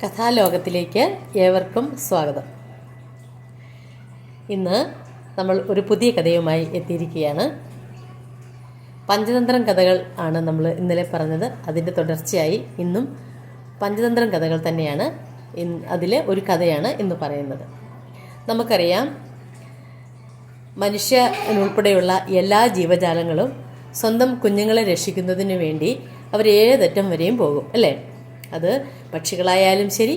കഥാലോകത്തിലേക്ക് ഏവർക്കും സ്വാഗതം. ഇന്ന് നമ്മൾ ഒരു പുതിയ കഥയുമായി എത്തിയിരിക്കുകയാണ്. പഞ്ചതന്ത്രം കഥകൾ ആണ് നമ്മൾ ഇന്നലെ പറഞ്ഞത്. അതിൻ്റെ തുടർച്ചയായി ഇന്നും പഞ്ചതന്ത്രം കഥകൾ തന്നെയാണ്. അതിലെ ഒരു കഥയാണ് ഇന്ന് പറയുന്നത്. നമുക്കറിയാം, മനുഷ്യനുൾപ്പെടെയുള്ള എല്ലാ ജീവജാലങ്ങളും സ്വന്തം കുഞ്ഞുങ്ങളെ രക്ഷിക്കുന്നതിന് വേണ്ടി അവർ ഏതറ്റം വരെയും പോകും, അല്ലേ? അത് പക്ഷികളായാലും ശരി,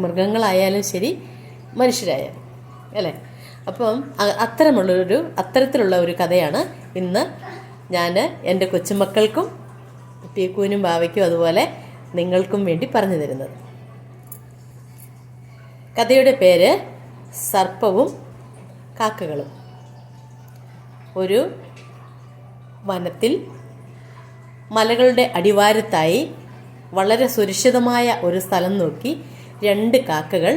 മൃഗങ്ങളായാലും ശരി, മനുഷ്യരായാലും, അല്ലേ? അപ്പം അത്തരത്തിലുള്ള ഒരു കഥയാണ് ഇന്ന് ഞാൻ എൻ്റെ കൊച്ചുമക്കൾക്കും പീക്കൂനും ബാവയ്ക്കും അതുപോലെ നിങ്ങൾക്കും വേണ്ടി പറഞ്ഞു തരുന്നത്. കഥയുടെ പേര് സർപ്പവും കാക്കകളും. ഒരു വനത്തിൽ മലകളുടെ അടിവാരത്തായി വളരെ സുരക്ഷിതമായ ഒരു സ്ഥലം നോക്കി 2 കാക്കകൾ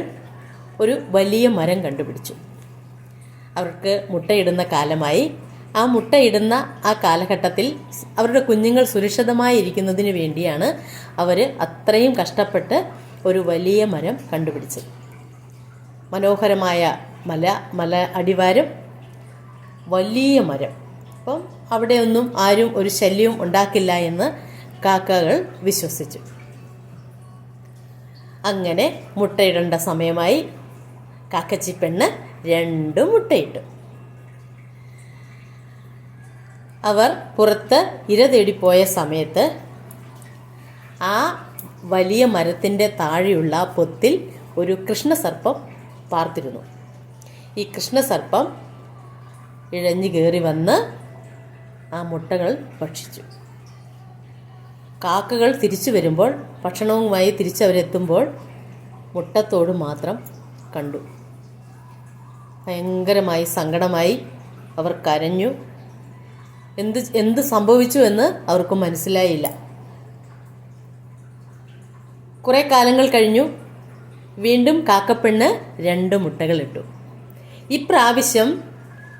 ഒരു വലിയ മരം കണ്ടുപിടിച്ചു. അവർക്ക് മുട്ടയിടുന്ന കാലമായി. ആ മുട്ടയിടുന്ന ആ കാലഘട്ടത്തിൽ അവരുടെ കുഞ്ഞുങ്ങൾ സുരക്ഷിതമായിരിക്കുന്നതിന് വേണ്ടിയാണ് അവർ അത്രയും കഷ്ടപ്പെട്ട് ഒരു വലിയ മരം കണ്ടുപിടിച്ചത്. മനോഹരമായ മല അടിവാരം, വലിയ മരം. അപ്പം അവിടെയൊന്നും ആരും ഒരു ശല്യവും ഉണ്ടാക്കില്ല എന്ന് കാക്കകൾ വിശ്വസിച്ചു. അങ്ങനെ മുട്ടയിടേണ്ട സമയമായി. കാക്കച്ചി പെണ്ണ് 2 മുട്ടയിട്ടു. അവർ പുറത്ത് ഇര തേടിപ്പോയ സമയത്ത് ആ വലിയ മരത്തിൻ്റെ താഴെയുള്ള പൊത്തിൽ ഒരു കൃഷ്ണസർപ്പം പാർത്തിരുന്നു. ഈ കൃഷ്ണസർപ്പം ഇഴഞ്ഞു കയറി വന്ന് ആ മുട്ടകൾ ഭക്ഷിച്ചു. കാക്കകൾ തിരിച്ചു വരുമ്പോൾ, ഭക്ഷണവുമായി തിരിച്ചവരെത്തുമ്പോൾ മുട്ടത്തോട് മാത്രം കണ്ടു. ഭയങ്കരമായി സങ്കടമായി. അവർ കരഞ്ഞു. എന്ത് സംഭവിച്ചു എന്ന് അവർക്ക് മനസ്സിലായില്ല. കുറേ കാലങ്ങൾ കഴിഞ്ഞു. വീണ്ടും കാക്കപ്പെണ്ണ് 2 മുട്ടകൾ ഇട്ടു. ഇപ്രാവശ്യം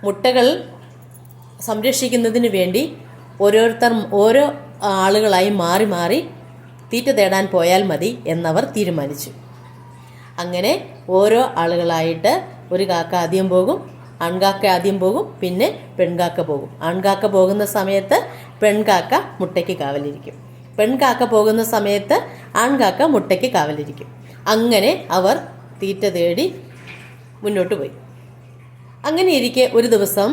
മുട്ടകൾ സംരക്ഷിക്കുന്നതിന് വേണ്ടി ഓരോ ആളുകളായി മാറി മാറി തീറ്റ തേടാൻ പോയാൽ മതി എന്നവർ തീരുമാനിച്ചു. അങ്ങനെ ഓരോ ആളുകളായിട്ട് ഒരു കാക്ക ആദ്യം പോകും, ആൺകാക്ക ആദ്യം പോകും, പിന്നെ പെൺകാക്ക പോകും. ആൺകാക്ക പോകുന്ന സമയത്ത് പെൺകാക്ക മുട്ടയ്ക്ക് കാവലിരിക്കും. പെൺകാക്ക പോകുന്ന സമയത്ത് ആൺകാക്ക മുട്ടയ്ക്ക് കാവലിരിക്കും. അങ്ങനെ അവർ തീറ്റ തേടി മുന്നോട്ട് പോയി. അങ്ങനെ ഇരിക്കെ ഒരു ദിവസം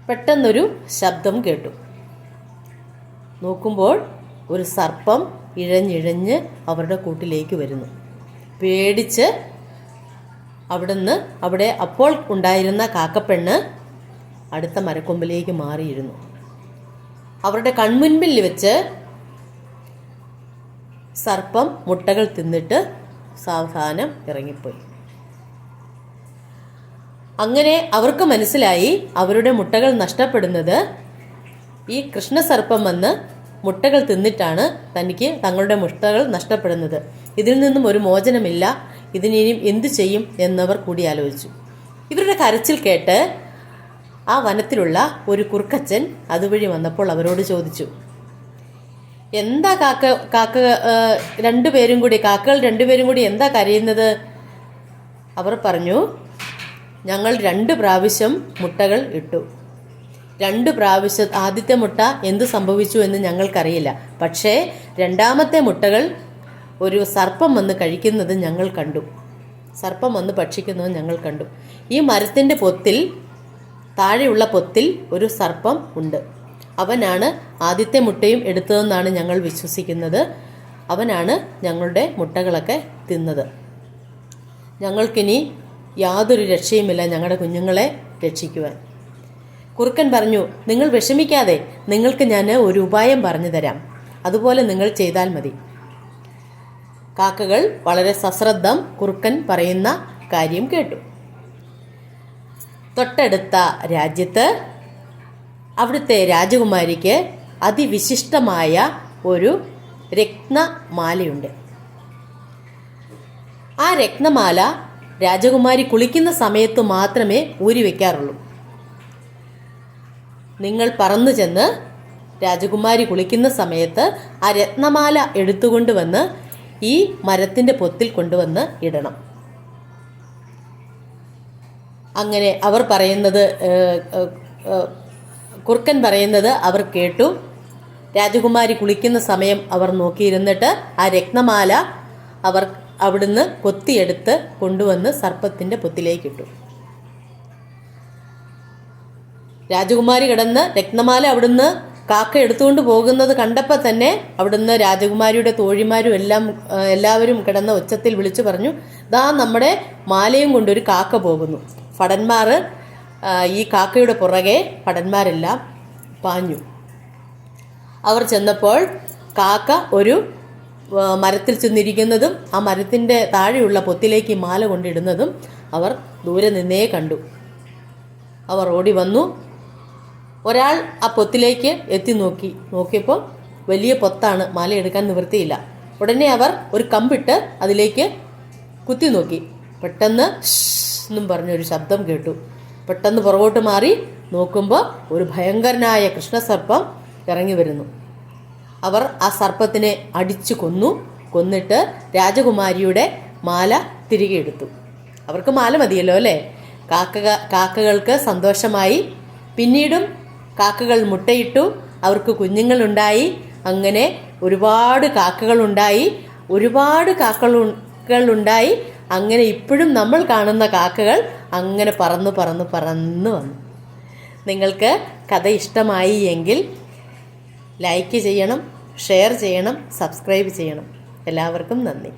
പെട്ടെന്നൊരു ശബ്ദം കേട്ടു. നോക്കുമ്പോൾ ഒരു സർപ്പം ഇഴഞ്ഞിഴഞ്ഞ് അവരുടെ കൂട്ടിലേക്ക് വരുന്നു. പേടിച്ച് അവിടെ അപ്പോൾ ഉണ്ടായിരുന്ന കാക്കപ്പെണ്ണ് അടുത്ത മരക്കൊമ്പിലേക്ക് മാറിയിരുന്നു. അവരുടെ കൺമുൻപിൽ വെച്ച് സർപ്പം മുട്ടകൾ തിന്നിട്ട് സാവധാനം ഇറങ്ങിപ്പോയി. അങ്ങനെ അവർക്ക് മനസ്സിലായി, അവരുടെ മുട്ടകൾ നഷ്ടപ്പെടുന്നത് ഈ കൃഷ്ണസർപ്പം വന്ന് മുട്ടകൾ തിന്നിട്ടാണ് തങ്ങളുടെ മുട്ടകൾ നഷ്ടപ്പെടുന്നത്. ഇതിൽ നിന്നും ഒരു മോചനമില്ല. ഇതിനിയും എന്തു ചെയ്യും എന്നവർ കൂടി ആലോചിച്ചു. ഇവരുടെ കരച്ചിൽ കേട്ട് ആ വനത്തിലുള്ള ഒരു കുറുക്കച്ചൻ അതുവഴി വന്നപ്പോൾ അവരോട് ചോദിച്ചു, എന്താ കാക്കകൾ 2 പേരും കൂടി എന്താ കരയുന്നത്? അവർ പറഞ്ഞു, ഞങ്ങൾ 2 പ്രാവശ്യം മുട്ടകൾ ഇട്ടു. 2 പ്രാവശ്യം ആദ്യത്തെ മുട്ട എന്ത് സംഭവിച്ചു എന്ന് ഞങ്ങൾക്കറിയില്ല. പക്ഷേ 2ാമത്തെ മുട്ടകൾ ഒരു സർപ്പം വന്ന് കഴിക്കുന്നത് ഞങ്ങൾ കണ്ടു. സർപ്പം വന്ന് ഭക്ഷിക്കുന്നത് ഞങ്ങൾ കണ്ടു. ഈ മരത്തിൻ്റെ താഴെയുള്ള പൊത്തിൽ ഒരു സർപ്പം ഉണ്ട്. അവനാണ് ആദ്യത്തെ മുട്ടയും എടുത്തതെന്നാണ് ഞങ്ങൾ വിശ്വസിക്കുന്നത്. അവനാണ് ഞങ്ങളുടെ മുട്ടകളൊക്കെ തിന്നത്. ഞങ്ങൾക്കിനി യാതൊരു രക്ഷയുമില്ല ഞങ്ങളുടെ കുഞ്ഞുങ്ങളെ രക്ഷിക്കുവാൻ. കുറുക്കൻ പറഞ്ഞു, നിങ്ങൾ വിഷമിക്കാതെ, നിങ്ങൾക്ക് ഞാൻ ഒരു ഉപായം പറഞ്ഞു തരാം. അതുപോലെ നിങ്ങൾ ചെയ്താൽ മതി. കാക്കകൾ വളരെ സശ്രദ്ധം കുറുക്കൻ പറയുന്ന കാര്യം കേട്ടു. തൊട്ടടുത്ത രാജ്യത്ത് അവിടുത്തെ രാജകുമാരിക്ക് അതിവിശിഷ്ടമായ ഒരു രത്നമാലയുണ്ട്. ആ രത്നമാല രാജകുമാരി കുളിക്കുന്ന സമയത്ത് മാത്രമേ ഊരി വയ്ക്കാറുള്ളൂ. നിങ്ങൾ പറന്നു ചെന്ന് രാജകുമാരി കുളിക്കുന്ന സമയത്ത് ആ രത്നമാല എടുത്തുകൊണ്ട് വന്ന് ഈ മരത്തിൻ്റെ പൊത്തിൽ കൊണ്ടുവന്ന് ഇടണം. അങ്ങനെ അവർ പറയുന്നത്, കുറുക്കൻ പറയുന്നത് അവർ കേട്ടു. രാജകുമാരി കുളിക്കുന്ന സമയം അവർ നോക്കിയിരുന്നിട്ട് ആ രത്നമാല അവർ അവിടുന്ന് കൊത്തിയെടുത്ത് കൊണ്ടുവന്ന് സർപ്പത്തിൻ്റെ പൊത്തിലേക്കിട്ടു. രാജകുമാരി കിടന്ന് രത്നമാല അവിടുന്ന് കാക്ക എടുത്തുകൊണ്ട് പോകുന്നത് കണ്ടപ്പോൾ തന്നെ അവിടുന്ന് രാജകുമാരിയുടെ തോഴിമാരും എല്ലാവരും കിടന്ന ഉച്ചത്തിൽ വിളിച്ചു പറഞ്ഞു, ദാ നമ്മുടെ മാലയും കൊണ്ടൊരു കാക്ക പോകുന്നു. ഭടന്മാർ ഈ കാക്കയുടെ പുറകെ ഭടന്മാരെല്ലാം പാഞ്ഞു. അവർ ചെന്നപ്പോൾ കാക്ക ഒരു മരത്തിൽ ചെന്നിരിക്കുന്നതും ആ മരത്തിൻ്റെ താഴെയുള്ള പൊത്തിലേക്ക് മാല കൊണ്ടിടുന്നതും അവർ ദൂരെ നിന്നേ കണ്ടു. അവർ ഓടി വന്നു. ഒരാൾ ആ പൊത്തിലേക്ക് എത്തി നോക്കിയപ്പോൾ വലിയ പൊത്താണ്, മാല എടുക്കാൻ നിവൃത്തിയില്ല. ഉടനെ അവർ ഒരു കമ്പിട്ട് അതിലേക്ക് കുത്തി നോക്കി. പെട്ടെന്ന് എന്നും പറഞ്ഞൊരു ശബ്ദം കേട്ടു. പെട്ടെന്ന് പുറകോട്ട് മാറി നോക്കുമ്പോൾ ഒരു ഭയങ്കരനായ കൃഷ്ണസർപ്പം ഇറങ്ങി വരുന്നു. അവർ ആ സർപ്പത്തിനെ അടിച്ചു കൊന്നിട്ട് രാജകുമാരിയുടെ മാല തിരികെ എടുത്തു. അവർക്ക് മാല മതിയല്ലോ അല്ലേ? കാക്കകൾക്ക് സന്തോഷമായി. പിന്നീടും കാക്കകൾ മുട്ടയിട്ടു, അവർക്ക് കുഞ്ഞുങ്ങളുണ്ടായി. അങ്ങനെ ഒരുപാട് കാക്കകളുണ്ടായി. അങ്ങനെ ഇപ്പോഴും നമ്മൾ കാണുന്ന കാക്കകൾ അങ്ങനെ പറന്ന് വന്നു. നിങ്ങൾക്ക് കഥ ഇഷ്ടമായി എങ്കിൽ ലൈക്ക് ചെയ്യണം, ഷെയർ ചെയ്യണം, സബ്സ്ക്രൈബ് ചെയ്യണം. എല്ലാവർക്കും നന്ദി.